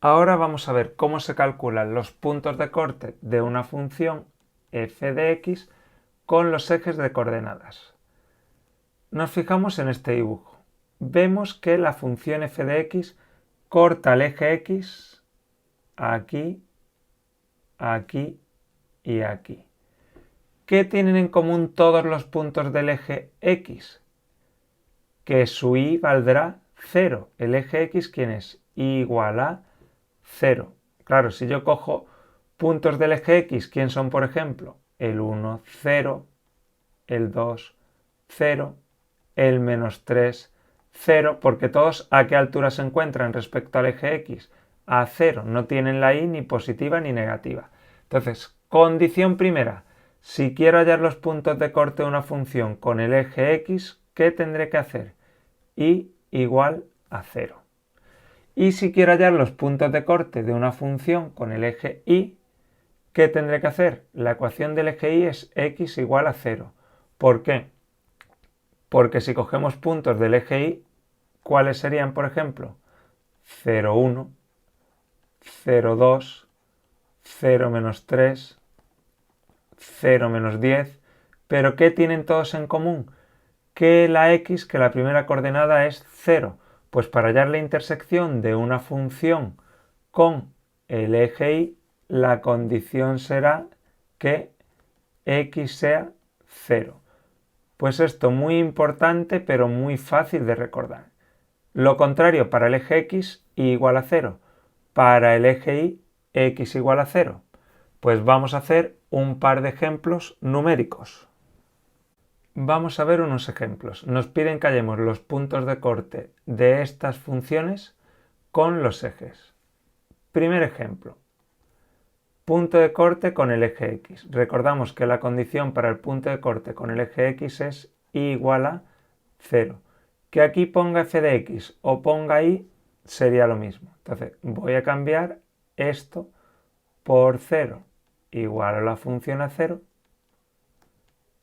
Ahora vamos a ver cómo se calculan los puntos de corte de una función f de x con los ejes de coordenadas. Nos fijamos en este dibujo. Vemos que la función f de x corta el eje x aquí, aquí y aquí. ¿Qué tienen en común todos los puntos del eje x? Que su y valdrá 0. El eje x, ¿quién es? Igual a 0. Claro, si yo cojo puntos del eje x, ¿quién son, por ejemplo? El 1, 0, el 2, 0, el menos 3, 0, porque todos ¿a qué altura se encuentran respecto al eje x? A 0, no tienen la y ni positiva ni negativa. Entonces, condición primera, si quiero hallar los puntos de corte de una función con el eje x, ¿qué tendré que hacer? Y igual a 0. Y si quiero hallar los puntos de corte de una función con el eje y, ¿qué tendré que hacer? La ecuación del eje y es x igual a 0. ¿Por qué? Porque si cogemos puntos del eje y, ¿cuáles serían, por ejemplo? 0, 1, 0, 2, 0, menos 3, 0, menos 10. ¿Pero qué tienen todos en común? Que la x, que la primera coordenada es 0. Pues para hallar la intersección de una función con el eje y, la condición será que x sea 0. Pues esto muy importante pero muy fácil de recordar. Lo contrario para el eje x, y igual a 0. Para el eje y, x igual a 0. Pues vamos a hacer un par de ejemplos numéricos. Vamos a ver unos ejemplos. Nos piden que hallemos los puntos de corte de estas funciones con los ejes. Primer ejemplo. Punto de corte con el eje x. Recordamos que la condición para el punto de corte con el eje x es y igual a 0. Que aquí ponga f de x o ponga y sería lo mismo. Entonces voy a cambiar esto por 0 igual a la función a 0.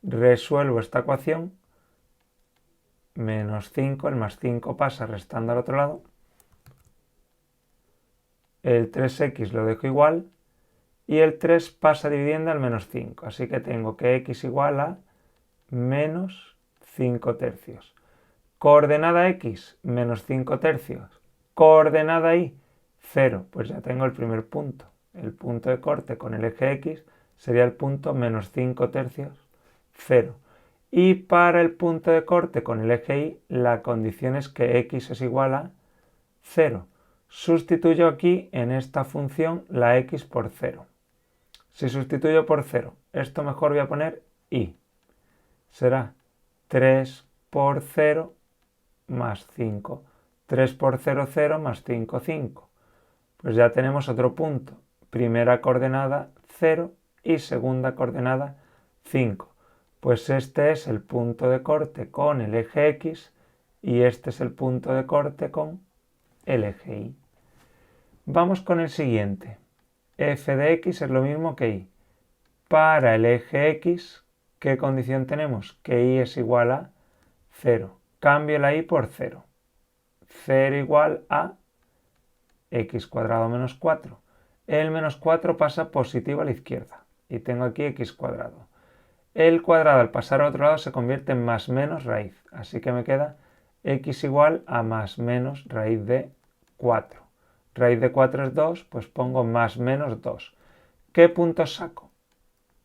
Resuelvo esta ecuación. Menos 5, el más 5 pasa restando al otro lado. El 3x lo dejo igual. Y el 3 pasa dividiendo al menos 5. Así que tengo que x igual a menos 5 tercios. Coordenada x, menos 5 tercios. Coordenada y, 0. Pues ya tengo el primer punto. El punto de corte con el eje x sería el punto menos 5 tercios, 0. Y para el punto de corte con el eje y, la condición es que x es igual a 0. Sustituyo aquí en esta función la x por 0. Si sustituyo por 0, esto mejor voy a poner y. Será 3 por 0 más 5. 3 por 0, 0 más 5, 5. Pues ya tenemos otro punto. Primera coordenada 0 y segunda coordenada 5. Pues este es el punto de corte con el eje x y este es el punto de corte con el eje y. Vamos con el siguiente. F de x es lo mismo que y. Para el eje x, ¿qué condición tenemos? Que y es igual a 0. Cambio la y por 0. 0 igual a x cuadrado menos 4. El menos 4 pasa positivo a la izquierda. Y tengo aquí x cuadrado. El cuadrado al pasar al otro lado se convierte en más menos raíz. Así que me queda x igual a más menos raíz de 4. Raíz de 4 es 2, pues pongo más menos 2. ¿Qué puntos saco?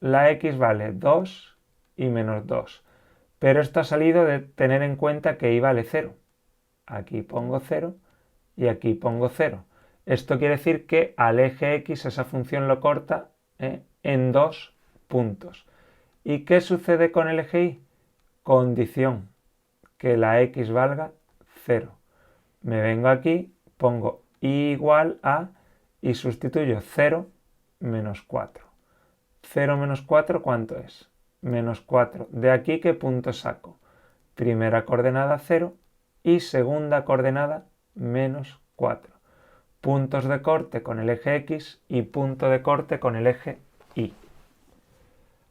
La x vale 2 y menos 2. Pero esto ha salido de tener en cuenta que y vale 0. Aquí pongo 0 y aquí pongo 0. Esto quiere decir que al eje x esa función lo corta en 2 puntos. ¿Y qué sucede con el eje y? Condición, que la x valga 0. Me vengo aquí, pongo y igual a y sustituyo 0 menos 4. 0 menos 4, ¿cuánto es? Menos 4. ¿De aquí qué punto saco? Primera coordenada 0 y segunda coordenada menos 4. Puntos de corte con el eje x y punto de corte con el eje y.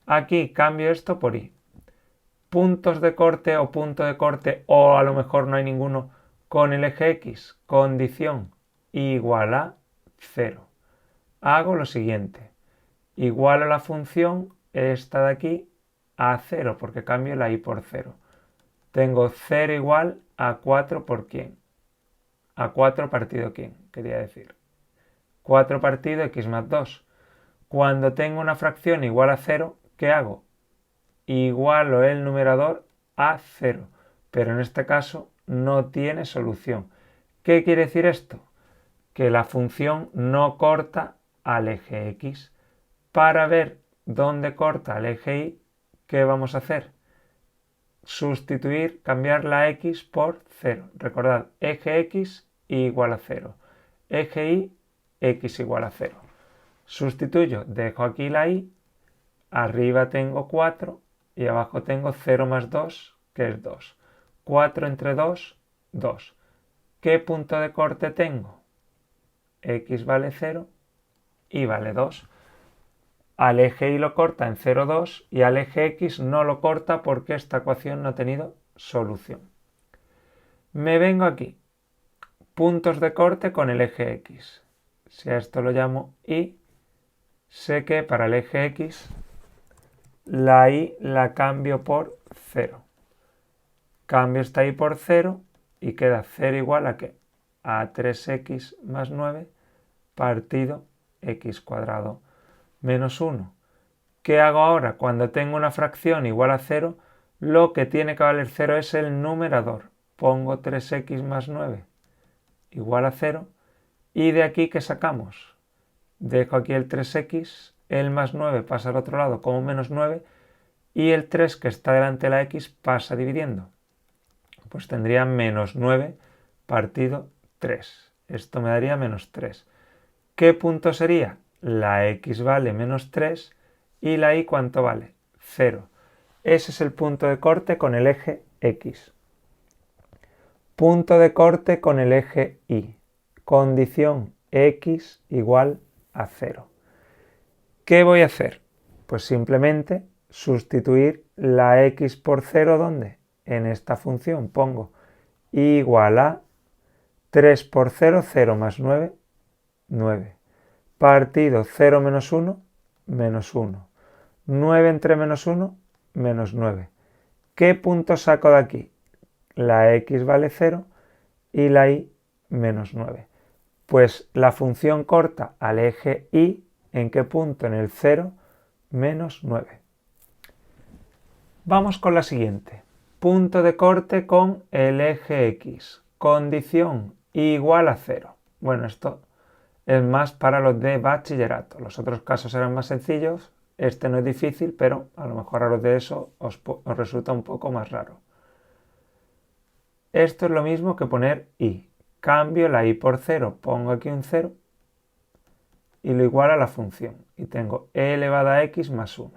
Aquí cambio esto por y. Puntos de corte o punto de corte, o a lo mejor no hay ninguno, con el eje x. Condición igual a 0. Hago lo siguiente. Igualo la función esta de aquí a 0 porque cambio la y por 0. Tengo 0 igual a 4 por quién. A 4 partido quién, quería decir. 4 partido x más 2. Cuando tengo una fracción igual a 0, ¿qué hago? Igualo el numerador a 0, pero en este caso no tiene solución. ¿Qué quiere decir esto? Que la función no corta al eje x. Para ver dónde corta el eje y, ¿qué vamos a hacer? Sustituir, cambiar la x por 0. Recordad, eje x igual a 0. Eje y, x igual a 0. Sustituyo, dejo aquí la y, arriba tengo 4 y abajo tengo 0 más 2, que es 2. 4 entre 2, 2. ¿Qué punto de corte tengo? X vale 0 y vale 2. Al eje y lo corta en 0, 2 y al eje x no lo corta porque esta ecuación no ha tenido solución. Me vengo aquí. Puntos de corte con el eje x. Si a esto lo llamo y, sé que para el eje x la y la cambio por 0. Cambio esta y por 0 y queda 0 igual a ¿qué? A 3x más 9 partido x cuadrado menos 1. ¿Qué hago ahora? Cuando tengo una fracción igual a 0, lo que tiene que valer 0 es el numerador. Pongo 3x más 9 igual a 0 y de aquí ¿qué sacamos? Dejo aquí el 3x, el más 9 pasa al otro lado como menos 9 y el 3 que está delante de la x pasa dividiendo. Pues tendría menos 9 partido 3. Esto me daría menos 3. ¿Qué punto sería? La x vale menos 3 y la y ¿cuánto vale? 0. Ese es el punto de corte con el eje x. Punto de corte con el eje y. Condición x igual a 0. ¿Qué voy a hacer? Pues simplemente sustituir la x por 0, ¿dónde? En esta función pongo igual a 3 por 0, 0 más 9, 9. Partido 0 menos 1, menos 1. 9 entre menos 1, menos 9. ¿Qué punto saco de aquí? La x vale 0 y la y menos 9. Pues la función corta al eje y, ¿en qué punto? En el 0, menos 9. Vamos con la siguiente. Punto de corte con el eje x. Condición igual a 0. Bueno, esto es más para los de bachillerato. Los otros casos eran más sencillos. Este no es difícil, pero a lo mejor a los de eso os resulta un poco más raro. Esto es lo mismo que poner y. Cambio la y por 0, pongo aquí un 0 y lo igualo a la función. Y tengo e elevado a x más 1.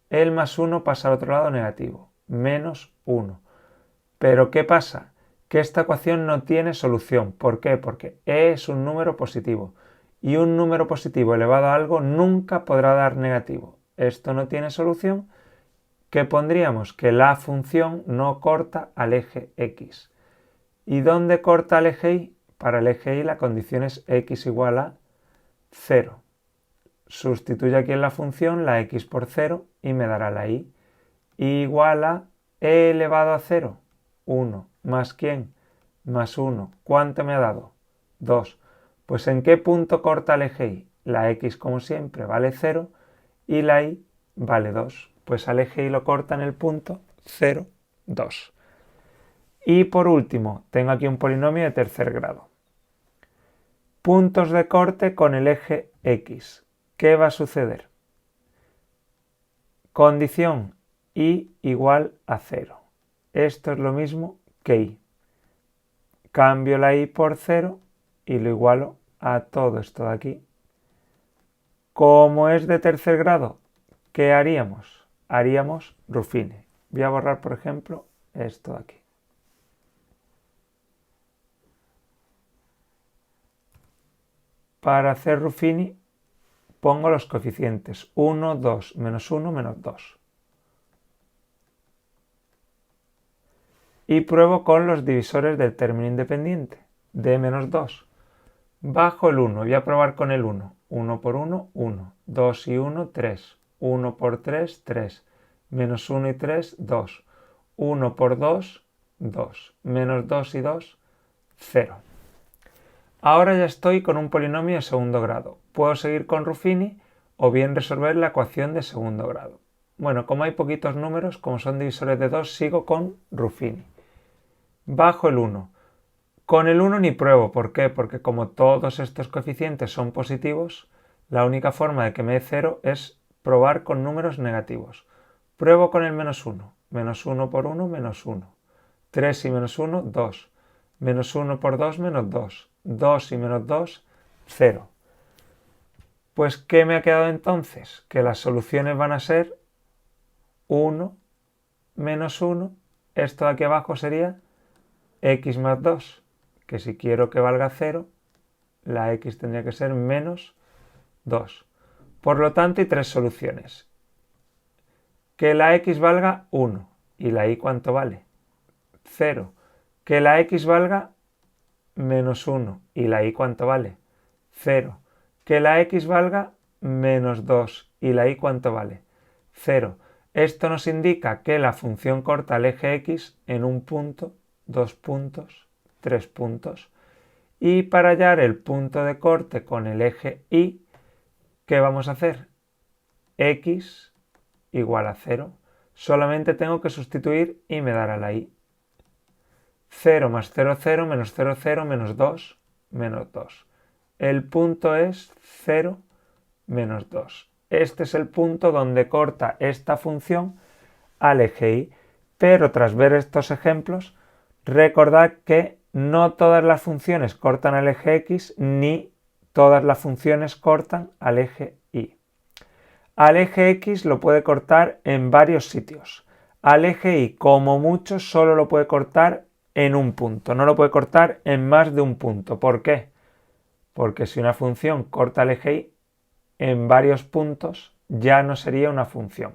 El más 1 pasa al otro lado negativo, menos 1. Pero ¿qué pasa? Que esta ecuación no tiene solución. ¿Por qué? Porque e es un número positivo. Y un número positivo elevado a algo nunca podrá dar negativo. Esto no tiene solución. ¿Qué pondríamos? Que la función no corta al eje x. ¿Y dónde corta el eje y? Para el eje y la condición es x igual a 0. Sustituyo aquí en la función la x por 0 y me dará la y. Igual a e elevado a 0. 1. ¿Más quién? Más 1. ¿Cuánto me ha dado? 2. Pues ¿en qué punto corta el eje y? La x, como siempre, vale 0 y la y vale 2. Pues al eje y lo corta en el punto 0, 2. Y por último, tengo aquí un polinomio de tercer grado. Puntos de corte con el eje x. ¿Qué va a suceder? Condición y igual a 0. Esto es lo mismo que y. Cambio la y por 0 y lo igualo a todo esto de aquí. Como es de tercer grado, ¿qué haríamos? Haríamos Ruffini. Voy a borrar, por ejemplo, esto de aquí. Para hacer Ruffini pongo los coeficientes 1, 2, menos 1, menos 2. Y pruebo con los divisores del término independiente, d menos 2. Bajo el 1, voy a probar con el 1. 1 por 1, 1. 2 y 1, 3. 1 por 3, 3. Menos 1 y 3, 2. 1 por 2, 2. Menos 2 y 2, 0. Ahora ya estoy con un polinomio de segundo grado. Puedo seguir con Ruffini o bien resolver la ecuación de segundo grado. Bueno, como hay poquitos números, como son divisores de 2, sigo con Ruffini. Bajo el 1. Con el 1 ni pruebo. ¿Por qué? Porque como todos estos coeficientes son positivos, la única forma de que me dé 0 es probar con números negativos. Pruebo con el menos 1. Menos 1 por 1, menos 1. 3 y menos 1, 2. Menos 1 por 2, menos 2. 2 y menos 2, 0. Pues, ¿qué me ha quedado entonces? Que las soluciones van a ser 1 menos 1. Esto de aquí abajo sería x más 2. Que si quiero que valga 0, la x tendría que ser menos 2. Por lo tanto, hay tres soluciones. Que la x valga 1. ¿Y la y cuánto vale? 0. Que la x valga menos 1. ¿Y la y cuánto vale? 0. Que la x valga menos 2. ¿Y la y cuánto vale? 0. Esto nos indica que la función corta al eje x en un punto, 2 puntos, 3 puntos. Y para hallar el punto de corte con el eje y, ¿qué vamos a hacer? X igual a 0. Solamente tengo que sustituir y me dará la y. 0 más 0, 0, menos 0, 0, menos 2, menos 2. El punto es 0, menos 2. Este es el punto donde corta esta función al eje y. Pero tras ver estos ejemplos, recordad que no todas las funciones cortan al eje x ni todas las funciones cortan al eje y. Al eje x lo puede cortar en varios sitios. Al eje y, como mucho, solo lo puede cortar en un punto. No lo puede cortar en más de un punto. ¿Por qué? Porque si una función corta al eje y en varios puntos, ya no sería una función.